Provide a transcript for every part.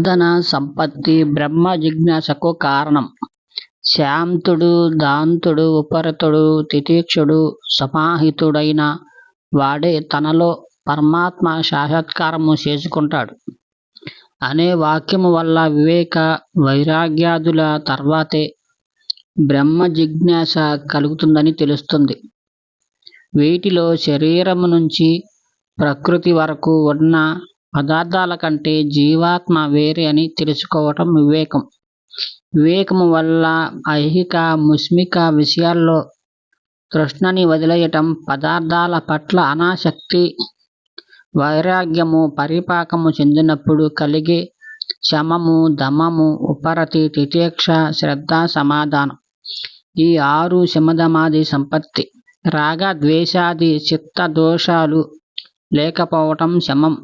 సాధన సంపత్తి బ్రహ్మ జిజ్ఞాసకు కారణం. శాంతుడు దాంతుడు ఉపరతుడు తితీక్షుడు సమాహితుడైన వాడే తనలో పరమాత్మ సాక్షాత్కారము చేసుకుంటాడు అనే వాక్యము వల్ల వివేక వైరాగ్యాదుల తర్వాతే బ్రహ్మ జిజ్ఞాస కలుగుతుందని తెలుస్తుంది. వీటిలో శరీరము నుంచి ప్రకృతి వరకు ఉన్న పదార్థాల కంటే జీవాత్మ వేరే అని తెలుసుకోవటం వివేకం. వివేకము వల్ల ఐహిక ముస్మిక విషయాల్లో తృష్ణని వదిలేయటం, పదార్థాల పట్ల అనాసక్తి, వైరాగ్యము పరిపాకము చెందినప్పుడు కలిగే శమము దమము ఉపరతి తితీక్ష శ్రద్ధ సమాధానం, ఈ 6 శమదమాది సంపత్తి. రాగ ద్వేషాది చిత్త దోషాలు లేకపోవటం శమం.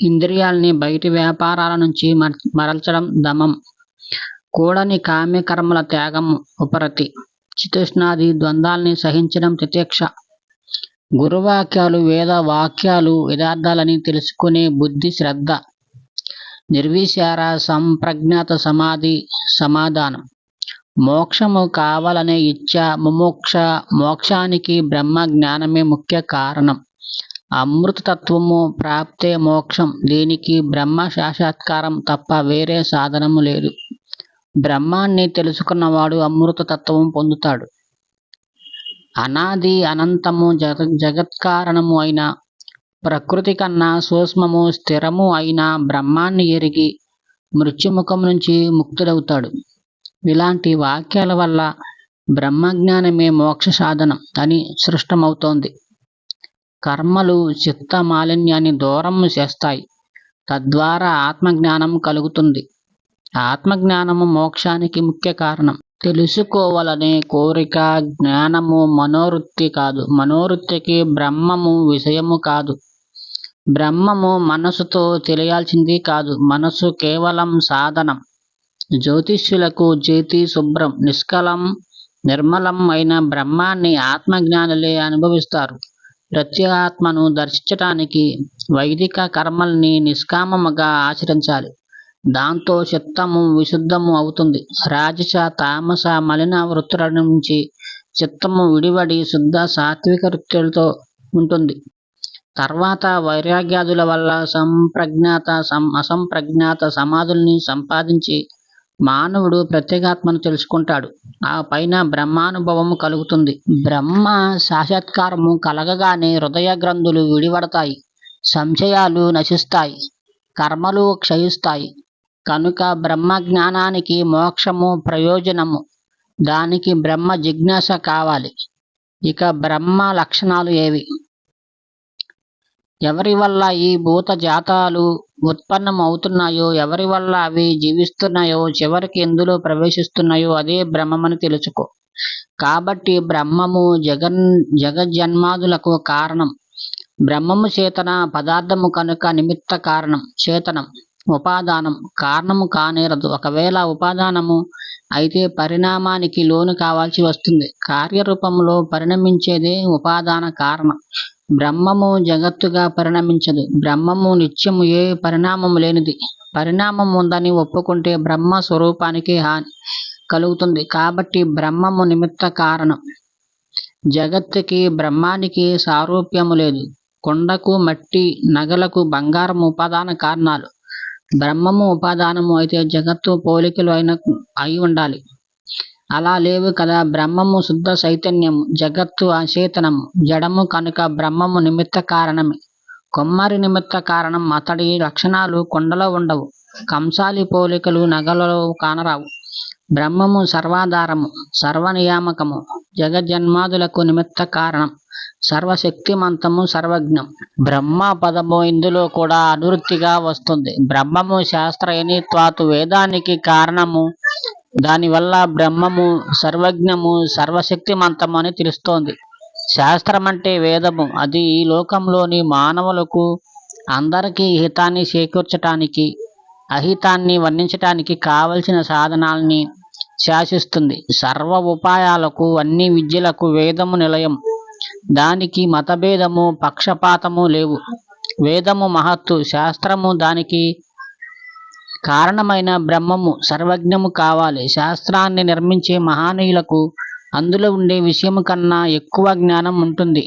ఇంద్రియాల్ని బయటి వ్యాపారాల నుంచి మరల్చడం దమం. కూడని కామ్యకర్మల త్యాగం ఉపరతి. చితృష్ణాది ద్వంద్వాల్ని సహించడం తితీక్ష. గురువాక్యాలు వేద వాక్యాలు యథార్థాలని తెలుసుకునే బుద్ధి శ్రద్ధ. నిర్విచార సంప్రజ్ఞాత సమాధి సమాధానం. మోక్షము కావాలనే ఇచ్చ ముమోక్ష. మోక్షానికి బ్రహ్మ జ్ఞానమే ముఖ్య కారణం. అమృతత్వము ప్రాప్తే మోక్షం. దీనికి బ్రహ్మ సాక్షాత్కారం తప్ప వేరే సాధనము లేదు. బ్రహ్మాన్ని తెలుసుకున్నవాడు అమృతతత్వము పొందుతాడు. అనాది అనంతము జగత్కారణము అయిన ప్రకృతి కన్నా సూక్ష్మము స్థిరము అయిన బ్రహ్మాన్ని ఎరిగి మృత్యుముఖం నుంచి ముక్తుడవుతాడు. ఇలాంటి వాక్యాల వల్ల బ్రహ్మజ్ఞానమే మోక్ష సాధనం అని సృష్టమవుతోంది. కర్మలు చిత్త మాలిన్యాన్ని దూరం చేస్తాయి. తద్వారా ఆత్మజ్ఞానం కలుగుతుంది. ఆత్మజ్ఞానము మోక్షానికి ముఖ్య కారణం. తెలుసుకోవాలనే కోరిక జ్ఞానము మనోవృత్తి కాదు. మనోవృత్తికి బ్రహ్మము విషయము కాదు. బ్రహ్మము మనసుతో తెలియాల్సింది కాదు. మనసు కేవలం సాధనం. జ్యోతిష్యులకు జ్యోతి శుభ్రం నిష్కలం నిర్మలం అయిన బ్రహ్మాన్ని ఆత్మజ్ఞానులే అనుభవిస్తారు. ప్రత్యేగాత్మను దర్శించటానికి వైదిక కర్మల్ని నిష్కామముగా ఆచరించాలి. దాంతో చిత్తము విశుద్ధము అవుతుంది. రాజస తామస మలిన వృత్తుల నుంచి చిత్తము విడివడి శుద్ధ సాత్విక వృత్తులతో ఉంటుంది. తర్వాత వైరాగ్యాదుల వల్ల సంప్రజ్ఞాత అసంప్రజ్ఞాత సమాధుల్ని సంపాదించి మానవుడు ప్రత్యేగాత్మను తెలుసుకుంటాడు. ఆ పైన బ్రహ్మానుభవము కలుగుతుంది. బ్రహ్మ సాక్షాత్కారము కలగగానే హృదయ గ్రంథులు విడివడతాయి. సంశయాలు నశిస్తాయి. కర్మలు క్షయిస్తాయి. కనుక బ్రహ్మ జ్ఞానానికి మోక్షము ప్రయోజనము. దానికి బ్రహ్మ జిజ్ఞాస కావాలి. ఇక బ్రహ్మ లక్షణాలు ఏవి? ఎవరి వల్ల ఈ భూత జాతాలు ఉత్పన్నం అవుతున్నాయో, ఎవరి వల్ల అవి జీవిస్తున్నాయో, చివరికి ఎందులో ప్రవేశిస్తున్నాయో అదే బ్రహ్మమని తెలుసుకో. కాబట్టి బ్రహ్మము జగజ్జన్మాదులకు కారణం. బ్రహ్మము చేతన పదార్థము కనుక నిమిత్త కారణం. చేతనం ఉపాదానం కారణము కానేరదు. ఒకవేళ ఉపాదానము అయితే పరిణామానికి లోను కావాల్సి వస్తుంది. కార్యరూపంలో పరిణమించేదే ఉపాదాన కారణం. బ్రహ్మము జగత్తుగా పరిణమించదు. బ్రహ్మము నిత్యము, ఏ పరిణామము లేనిది. పరిణామం ఉందని ఒప్పుకుంటే బ్రహ్మ స్వరూపానికి హాని కలుగుతుంది. కాబట్టి బ్రహ్మము నిమిత్త కారణం. జగత్తుకి బ్రహ్మానికి సారూప్యము లేదు. కొండకు మట్టి, నగలకు బంగారం ఉపాదాన కారణాలు. బ్రహ్మము ఉపాదానము అయితే జగత్తు పోలికలు అయి ఉండాలి. అలా లేవు కదా. బ్రహ్మము శుద్ధ చైతన్యము, జగత్తు అచేతనము, జడము కనుక బ్రహ్మము నిమిత్త కారణమే. కొమ్మరి నిమిత్త కారణం. అతడి లక్షణాలు కొండలో ఉండవు. కంసాలి పోలికలు నగలలో కానరావు. బ్రహ్మము సర్వాధారము, సర్వనియామకము, జగజ్జన్మాదులకు నిమిత్త కారణం, సర్వశక్తిమంతము, సర్వజ్ఞం. బ్రహ్మ పదము ఇందులో కూడా అనువృత్తిగా వస్తుంది. బ్రహ్మము శాస్త్రయనిత్వాతు వేదానికి కారణము. దానివల్ల బ్రహ్మము సర్వజ్ఞము, సర్వశక్తిమంతము అని తెలుస్తోంది. శాస్త్రమంటే వేదము. అది ఈ లోకంలోని మానవులకు అందరికీ హితాన్ని చేకూర్చటానికి, అహితాన్ని వర్ణించటానికి కావలసిన సాధనాల్ని శాసిస్తుంది. సర్వ ఉపాయాలకు, అన్ని విద్యలకు వేదము నిలయం. దానికి మతభేదము పక్షపాతము లేవు. వేదము మహత్తు, శాస్త్రము దానికి కారణమైన బ్రహ్మము సర్వజ్ఞము కావాలి. శాస్త్రాన్ని నిర్మించే మహనీయులకు అందులో ఉండే విషయము కన్నా ఎక్కువ జ్ఞానం ఉంటుంది.